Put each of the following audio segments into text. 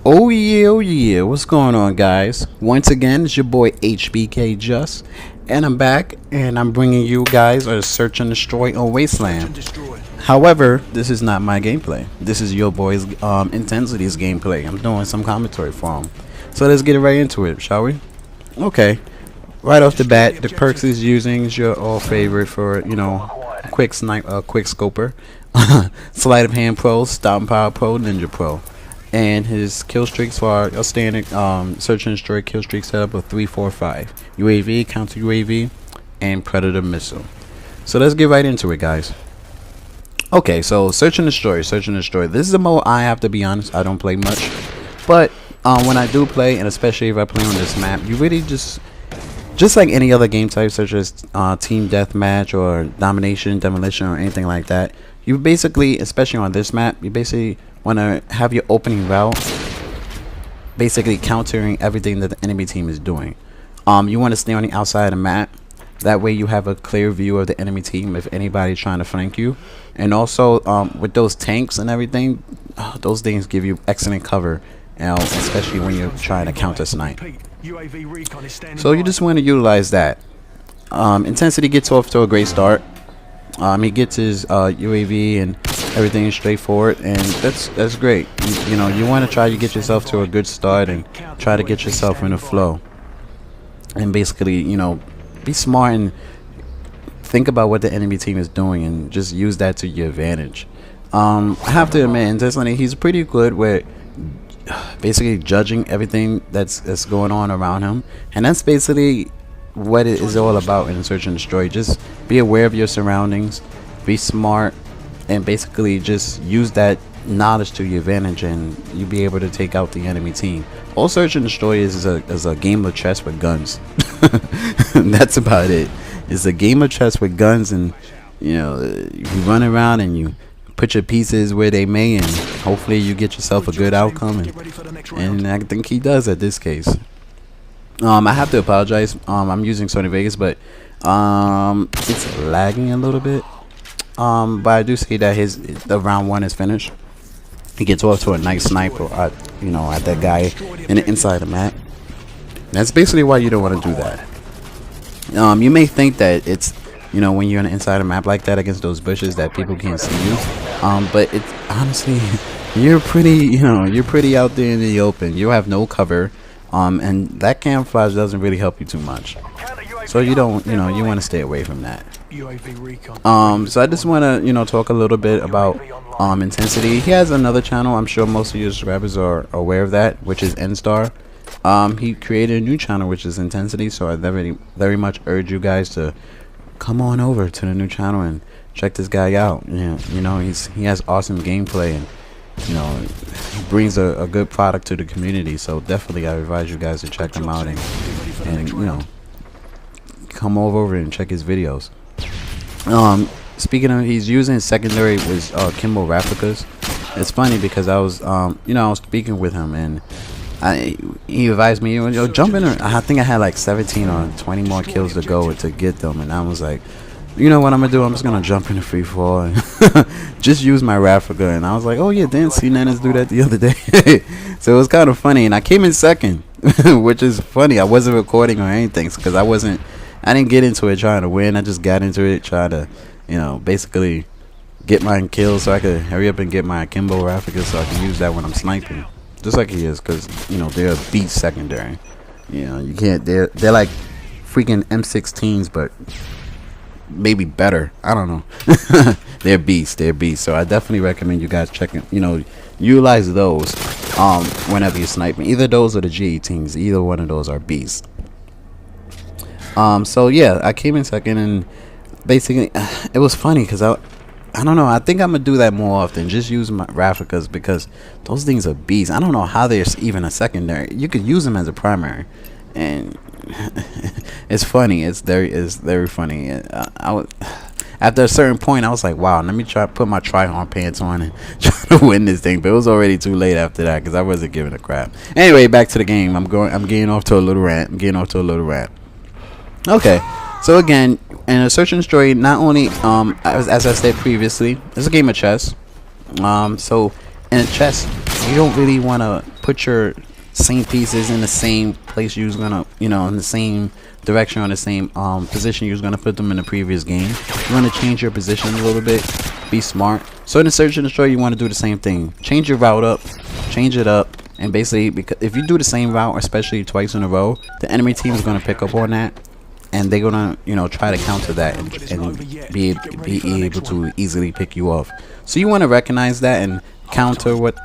Oh yeah, what's going on, guys? Once again, it's your boy HBK Just, and I'm back, and I'm bringing you guys a Search and Destroy on Wasteland. However, this is not my gameplay. This is your boy's Intensity's gameplay. I'm doing some commentary for him. So let's get right into it, shall we? Okay, right off the bat, the perks he's using is your all favorite for, quick snipe, quick scoper, sleight of hand pro, stomp power pro, ninja pro. And his kill streaks are a standard search and destroy kill streak setup of 3, 4, 5. UAV, counter UAV, and predator missile. So let's get right into it, guys. Okay, so search and destroy, search and destroy. This is a mode I have to be honest, I don't play much. But when I do play, and especially if I play on this map, you really just like any other game type such as team deathmatch or domination, demolition, or anything like that, you basically, especially on this map, you basically want to have your opening route basically countering everything that the enemy team is doing. You want to stay on the outside of the map. That way you have a clear view of the enemy team if anybody's trying to flank you. And also with those tanks and everything, those things give you excellent cover, especially when you're trying to counter snipe. So you just want to utilize that. Intensity gets off to a great start. He gets his UAV and everything is straightforward, and that's great. You want to try to get yourself to a good start and try to get yourself in a flow, and basically be smart and think about what the enemy team is doing and just use that to your advantage. I have to admit, intentionally, he's pretty good with basically judging everything that's going on around him, and that's basically what it is all about in search and destroy. Just be aware of your surroundings, be smart, and basically just use that knowledge to your advantage, and you'll be able to take out the enemy team. All search and destroy is a game of chess with guns. That's about it. It's a game of chess with guns, and you run around and you put your pieces where they may, and hopefully you get yourself a good outcome, and I think he does at this case. I have to apologize. I'm using Sony Vegas, but it's lagging a little bit. But I do see that the round 1 is finished. He gets off to a nice sniper at that guy in the inside of the map. That's basically why you don't want to do that. You may think that it's when you're on the inside of the map like that against those bushes that people can't see you. But it's honestly you're pretty out there in the open. You have no cover. And that camouflage doesn't really help you too much, so you don't you want to stay away from that. So I just want to talk a little bit about Intensity. He has another channel. I'm sure most of your subscribers are aware of that, which is N-Star. He created a new channel, which is Intensity, so I very much urge you guys to come on over to the new channel and check this guy out. He has awesome gameplay, and he brings a good product to the community. So definitely I advise you guys to check him out and come over and check his videos. Speaking of, he's using secondary with Kimbo replicas. It's funny because I was I was speaking with him, and he advised me, jump in. I think I had like 17 or 20 more kills to go to get them, and I was like, you know what I'm gonna do? I'm just gonna jump in the free fall and just use my Raffica. And I was like, oh yeah, didn't see Nanas do that the other day. So it was kind of funny, and I came in second, which is funny. I wasn't recording or anything because I didn't get into it trying to win. I just got into it trying to basically get my kills so I could hurry up and get my Akimbo Raffica so I can use that when I'm sniping, just like he is, because they're a beast secondary. You can't. They're like freaking M16s, but maybe better. I don't know. They're beasts. So I definitely recommend you guys checking, utilize those whenever you're sniping. Either those or the G18s. Either one of those are beasts. So yeah, I came in second, and basically it was funny because I don't know, I think I'm gonna do that more often, just use my Rafficas, because those things are beasts. I don't know how they're even a secondary. You could use them as a primary, and it's funny. It's very funny. After a certain point, I was like, wow, let me put my try-on pants on and try to win this thing. But it was already too late after that because I wasn't giving a crap. Anyway, back to the game. I'm getting off to a little rant. Okay, so again, in a search and destroy, not only as I said previously, it's a game of chess. So in a chess, you don't really want to put your same pieces in the same place you was gonna, you know, in the same direction or the same position you was gonna put them in the previous game. You want to change your position a little bit, be smart. So in the search and destroy, you want to do the same thing. Change your route up, change it up, and basically, because if you do the same route, especially twice in a row, the enemy team is gonna pick up on that, and they're gonna, you know, try to counter that and be able to easily pick you off. So you want to recognize that and counter what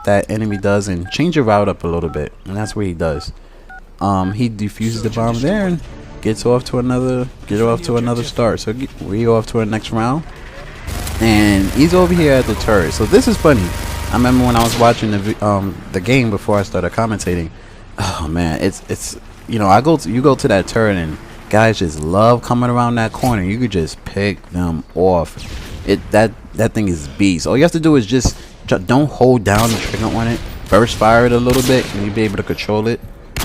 that enemy does, and change your route up a little bit, and that's what he does. He defuses the bomb there and gets off to another start. So we go off to our next round, and he's over here at the turret. So this is funny. I remember when I was watching the game before I started commentating. Oh man, it's you know, you go to that turret and guys just love coming around that corner. You could just pick them off. That thing is beast. All you have to do is just don't hold down the trigger on it. Burst fire it a little bit, and you'll be able to control it.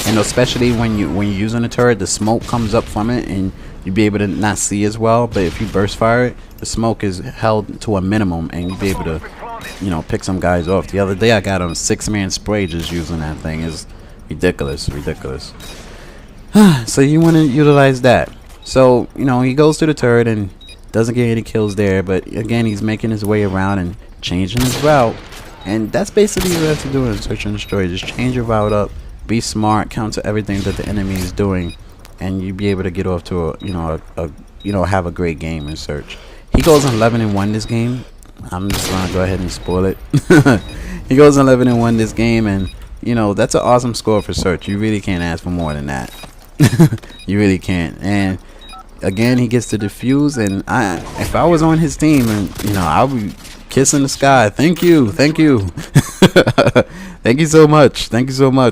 And especially when you're using the turret, the smoke comes up from it, and you'll be able to not see as well. But if you burst fire it, the smoke is held to a minimum, and you'll be able to, you know, pick some guys off. The other day I got a 6-man spray just using that thing. Is ridiculous. So you want to utilize that. So, you know, he goes to the turret and doesn't get any kills there, but again, he's making his way around and changing his route. And that's basically what you have to do in search and destroy. Just change your route up, be smart, counter everything that the enemy is doing, and you'll be able to get off to have a great game in search. He goes 11-1 this game. I'm just gonna go ahead and spoil it. He goes 11-1 this game, and you know, that's an awesome score for search. You really can't ask for more than that. You really can't. And again, he gets to defuse, and if I was on his team, and you know, I'll be kissing the sky. Thank you. Thank you so much,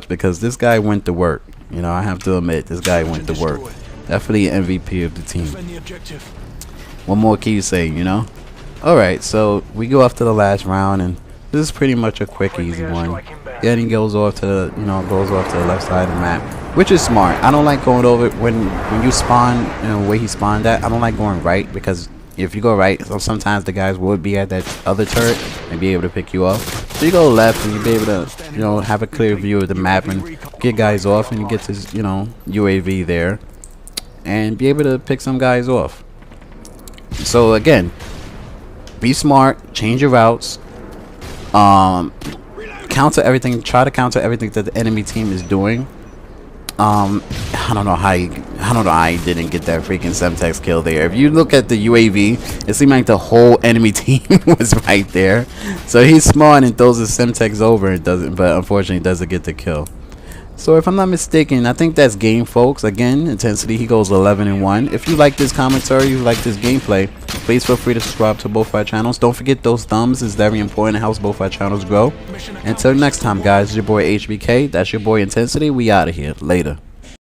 because this guy went to work. You know, I have to admit, this guy went to work. Definitely MVP of the team. What more can you say, you know? Alright, so we go off to the last round, and this is pretty much a quick, easy one. Then he goes off to the, the left side of the map, which is smart. I don't like going over when you spawn, you know, where he spawned at. I don't like going right, because if you go right, sometimes the guys would be at that other turret and be able to pick you off. So you go left, and you'll be able to, you know, have a clear view of the map and get guys off, and you get his, you know, UAV there, and be able to pick some guys off. So again, be smart, change your routes, counter everything, try to counter everything that the enemy team is doing. I don't know how he didn't get that freaking Semtex kill there. If you look at the UAV, it seemed like the whole enemy team was right there. So he's smart and throws his Semtex over and doesn't, but unfortunately doesn't get the kill. So if I'm not mistaken, I think that's game, folks. Again, Intensity, he goes 11-1. If you like this commentary, you like this gameplay, please feel free to subscribe to both our channels. Don't forget those thumbs is very important. It helps both our channels grow. Until next time, guys, it's your boy HBK. That's your boy Intensity. We out of here. Later.